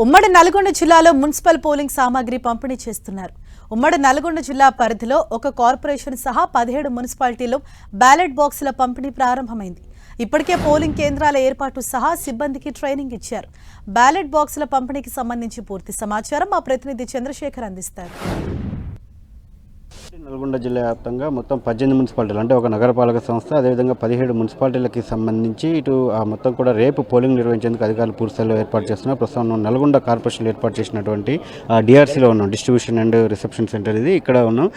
ఉమ్మడి నల్గొండ జిల్లాలో municipal polling సామాగ్రి పంపిణీ చేస్తున్నారు. ఉమ్మడి నల్గొండ జిల్లా పరిధిలో ఒక కార్పొరేషన్ సహా 17 మున్సిపాలిటీల్లో బ్యాలెట్ బాక్సుల పంపిణీ ప్రారంభమైంది. ఇప్పటికే పోలింగ్ కేంద్రాల ఏర్పాటు సహా సిబ్బందికి ట్రైనింగ్ ఇచ్చారు. బ్యాలెట్ బాక్సుల పంపిణీకి సంబంధించి పూర్తి సమాచారం మా ప్రతినిధి చంద్రశేఖర్ అందిస్తారు. నల్గొండ జిల్లా వ్యాప్తంగా మొత్తం 18 మున్సిపాలిటీలు అంటే ఒక నగరపాలక సంస్థ అదేవిధంగా 17 మున్సిపాలిటీలకి సంబంధించి ఇటు మొత్తం కూడా రేపు పోలింగ్ నిర్వహించేందుకు అధికారులు పూర్తిస్థాయిలో ఏర్పాటు చేస్తున్నారు. ప్రస్తుతం నల్గొండ కార్పొరేషన్ ఏర్పాటు చేసినటువంటి డిఆర్సీలో ఉన్నాం, డిస్ట్రిబ్యూషన్ అండ్ రిసెప్షన్ సెంటర్. ఇది ఇక్కడ ఉన్నాం.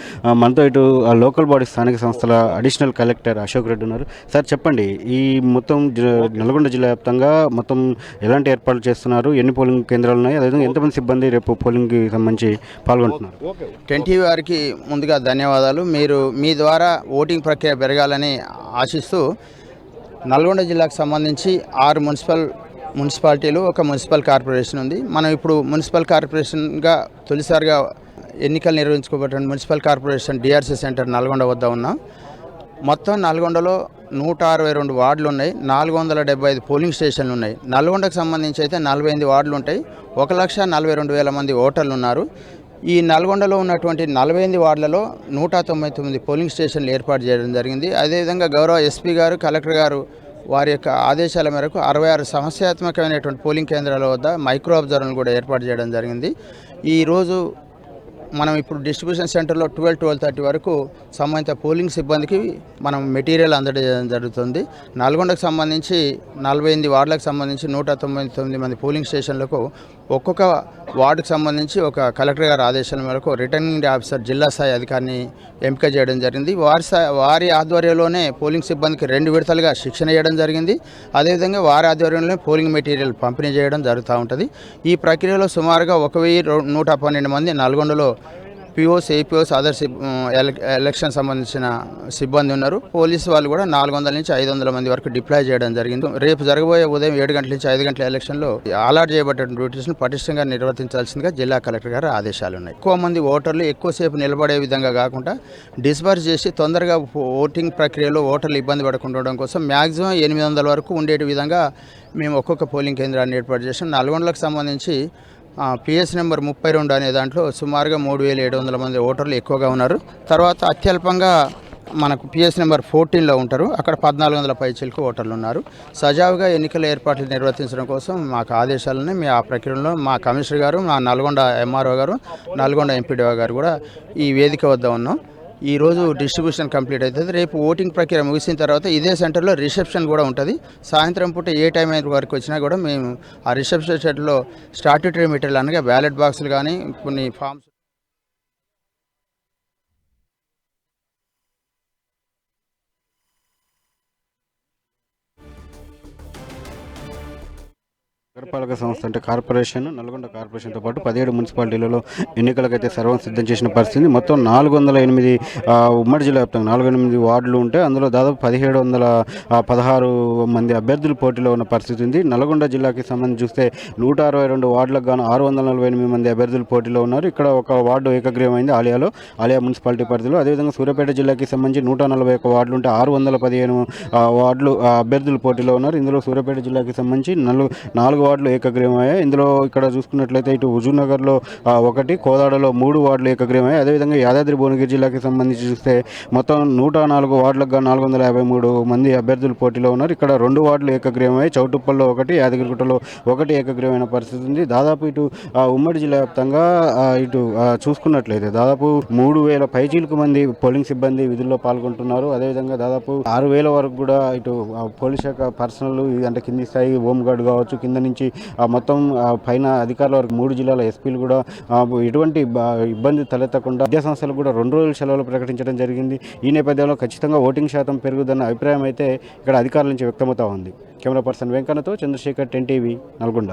మనతో ఇటు లోకల్ బాడీ స్థానిక సంస్థల అడిషనల్ కలెక్టర్ అశోక్ రెడ్డి ఉన్నారు. సార్ చెప్పండి, ఈ మొత్తం నల్గొండ జిల్లా వ్యాప్తంగా మొత్తం ఎలాంటి ఏర్పాట్లు చేస్తున్నారు, ఎన్ని పోలింగ్ కేంద్రాలు ఉన్నాయి, అదేవిధంగా ఎంతమంది సిబ్బంది రేపు పోలింగ్కి సంబంధించి పాల్గొంటున్నారు? టెన్టీ వారికి ముందుగా ధన్యవాదాలు. మీరు మీ ద్వారా ఓటింగ్ ప్రక్రియ పెరగాలని ఆశిస్తూ నల్గొండ జిల్లాకు సంబంధించి 6 మున్సిపాలిటీలు, ఒక మున్సిపల్ కార్పొరేషన్ ఉంది. మనం ఇప్పుడు మున్సిపల్ కార్పొరేషన్గా తొలిసారిగా ఎన్నికలు నిర్వహించుకోబడిన municipal corporation DRC centre Nalgonda వద్ద ఉన్నాం. మొత్తం నల్గొండలో 162 వార్డులు ఉన్నాయి, 475 పోలింగ్ స్టేషన్లు ఉన్నాయి. నల్గొండకు సంబంధించి అయితే 48 వార్డులు ఉంటాయి, 1,42,000 మంది ఓటర్లు ఉన్నారు. ఈ నల్గొండలో ఉన్నటువంటి 48 వార్డులలో 199 పోలింగ్ స్టేషన్లు ఏర్పాటు చేయడం జరిగింది. అదేవిధంగా గౌరవ ఎస్పీ గారు, కలెక్టర్ గారు వారి యొక్క ఆదేశాల మేరకు 66 సమస్యాత్మకమైనటువంటి పోలింగ్ కేంద్రాల వద్ద మైక్రో అబ్జర్వర్లను కూడా ఏర్పాటు చేయడం జరిగింది. ఈరోజు మనం ఇప్పుడు డిస్ట్రిబ్యూషన్ సెంటర్లో 12-12:30 వరకు సంబంధిత పోలింగ్ సిబ్బందికి మనం మెటీరియల్ అందజేయడం జరుగుతుంది. నల్గొండకు సంబంధించి 48 వార్డులకు సంబంధించి 199 మంది పోలింగ్ స్టేషన్లకు ఒక్కొక్క వార్డుకు సంబంధించి ఒక కలెక్టర్ గారి ఆదేశాల మేరకు రిటర్నింగ్ ఆఫీసర్ జిల్లా స్థాయి అధికారిని ఎంపిక చేయడం జరిగింది. వారి ఆధ్వర్యంలోనే పోలింగ్ సిబ్బందికి 2 విడతలుగా శిక్షణ ఇవ్వడం జరిగింది. అదేవిధంగా వారి ఆధ్వర్యంలోనే పోలింగ్ మెటీరియల్ పంపిణీ చేయడం జరుగుతూ ఉంటుంది. ఈ ప్రక్రియలో సుమారుగా 1,112 మంది నల్గొండలో పిఓస్, ఏపీఓస్, అదర్ ఎలక్షన్ సంబంధించిన సిబ్బంది ఉన్నారు. పోలీసు వాళ్ళు కూడా 400 నుంచి 500 మంది వరకు డిప్లాయ్ చేయడం జరిగింది. రేపు జరగబోయే ఉదయం 7 గంటల నుంచి 5 గంటల ఎలక్షన్లో అలాట్ చేయబడ్డ డ్యూటీస్ను పటిష్టంగా నిర్వర్తించాల్సిందిగా జిల్లా కలెక్టర్ గారు ఆదేశాలు ఉన్నాయి. ఎక్కువ మంది ఓటర్లు ఎక్కువసేపు నిలబడే విధంగా కాకుండా డిస్బర్స్ చేసి తొందరగా ఓటింగ్ ప్రక్రియలో ఓటర్లు ఇబ్బంది పడకుండా ఉండడం కోసం మ్యాక్సిమం 800 వరకు ఉండేటి విధంగా మేము ఒక్కొక్క పోలింగ్ కేంద్రాన్ని ఏర్పాటు చేసాం. నల్గొండలకు సంబంధించి పిఎస్ నెంబర్ 32 అనే దాంట్లో సుమారుగా 3,700 మంది ఓటర్లు ఎక్కువగా ఉన్నారు. తర్వాత అత్యల్పంగా మనకు పిఎస్ నెంబర్ 14లో ఉంటారు, అక్కడ 1,400 పైచిలకు ఓటర్లు ఉన్నారు. సజావుగా ఎన్నికల ఏర్పాట్లు నిర్వర్తించడం కోసం మాకు ఆదేశాలని ఆ ప్రక్రియలో మా కమిషనర్ గారు, మా నల్గొండ ఎంఆర్ఓ గారు, నల్గొండ ఎంపీడీఓ గారు కూడా ఈ వేదిక వద్ద ఉన్నాం. ఈరోజు డిస్ట్రిబ్యూషన్ కంప్లీట్ అవుతుంది. రేపు ఓటింగ్ ప్రక్రియ ముగిసిన తర్వాత ఇదే సెంటర్లో రిసెప్షన్ కూడా ఉంటుంది. సాయంత్రం పూట ఏ టైం వరకు వచ్చినా కూడా మేము ఆ రిసెప్షన్ సెంటర్లో స్టాట్యూటరీ మెటీరియల్ అనగా బ్యాలెట్ బాక్సులు కానీ కొన్ని ఫామ్స్ నగరపాలక సంస్థ అంటే కార్పొరేషన్, నల్గొండ కార్పొరేషన్తో పాటు 17 మున్సిపాలిటీలలో ఎన్నికలకైతే సర్వం సిద్ధం చేసిన పరిస్థితి. మొత్తం 408 ఉమ్మడి జిల్లా వ్యాప్తంగా 408 వార్డులు ఉంటే అందులో దాదాపు 1,716 మంది అభ్యర్థులు పోటీలో ఉన్న పరిస్థితి ఉంది. నల్గొండ జిల్లాకి సంబంధించి చూస్తే 162 వార్డులకు గాను 648 మంది అభ్యర్థులు పోటీలో ఉన్నారు. ఇక్కడ ఒక వార్డు ఏకగ్రీవమైంది ఆలియా మున్సిపాలిటీ పరిధిలో. అదేవిధంగా సూర్యాపేట జిల్లాకి సంబంధించి 141 వార్డులు ఉంటే 615 వార్డులు అభ్యర్థులు పోటీలో ఉన్నారు. ఇందులో సూర్యాపేట జిల్లాకి సంబంధించి 4 వార్డులు ఏకగ్రీవమయ్యాయి. ఇందులో ఇక్కడ చూసుకున్నట్లయితే ఇటు హుజూర్నగర్లో 1, కోదాడలో 3 వార్డులు ఏకగ్రీవమయ్యాయి. అదేవిధంగా యాదాద్రి భువనగిరి జిల్లాకి సంబంధించి చూస్తే మొత్తం 104 వార్డులకు 453 మంది అభ్యర్థులు పోటీలో ఉన్నారు. ఇక్కడ 2 వార్డులు ఏకగ్రీవమయ్యాయి. చౌటుప్పల్లో 1, యాదగిరిగుట్టలో 1 ఏకగ్రీవమైన పరిస్థితి ఉంది. దాదాపు ఇటు ఉమ్మడి జిల్లా వ్యాప్తంగా ఇటు చూసుకున్నట్లయితే దాదాపు 3,000 పైచీలకు మంది పోలింగ్ సిబ్బంది విధుల్లో పాల్గొంటున్నారు. అదేవిధంగా దాదాపు 6,000 వరకు కూడా ఇటు పోలీస్ శాఖ పర్సనల్ అంటే కింది స్థాయి హోంగార్డు కావచ్చు, కింద నుంచి మొత్తం పైన అధికారుల వరకు 3 జిల్లాల ఎస్పీలు కూడా ఎటువంటి ఇబ్బంది తలెత్తకుండా విద్యాసంస్థలు కూడా 2 రోజుల సెలవులు ప్రకటించడం జరిగింది. ఈ నేపథ్యంలో ఖచ్చితంగా ఓటింగ్ శాతం పెరుగుదన్న అభిప్రాయం అయితే ఇక్కడ అధికారుల నుంచి వ్యక్తమవుతా ఉంది. కెమెరా పర్సన్ వెంకన్నతో చంద్రశేఖర్, 10 టీవీ, నల్గొండ.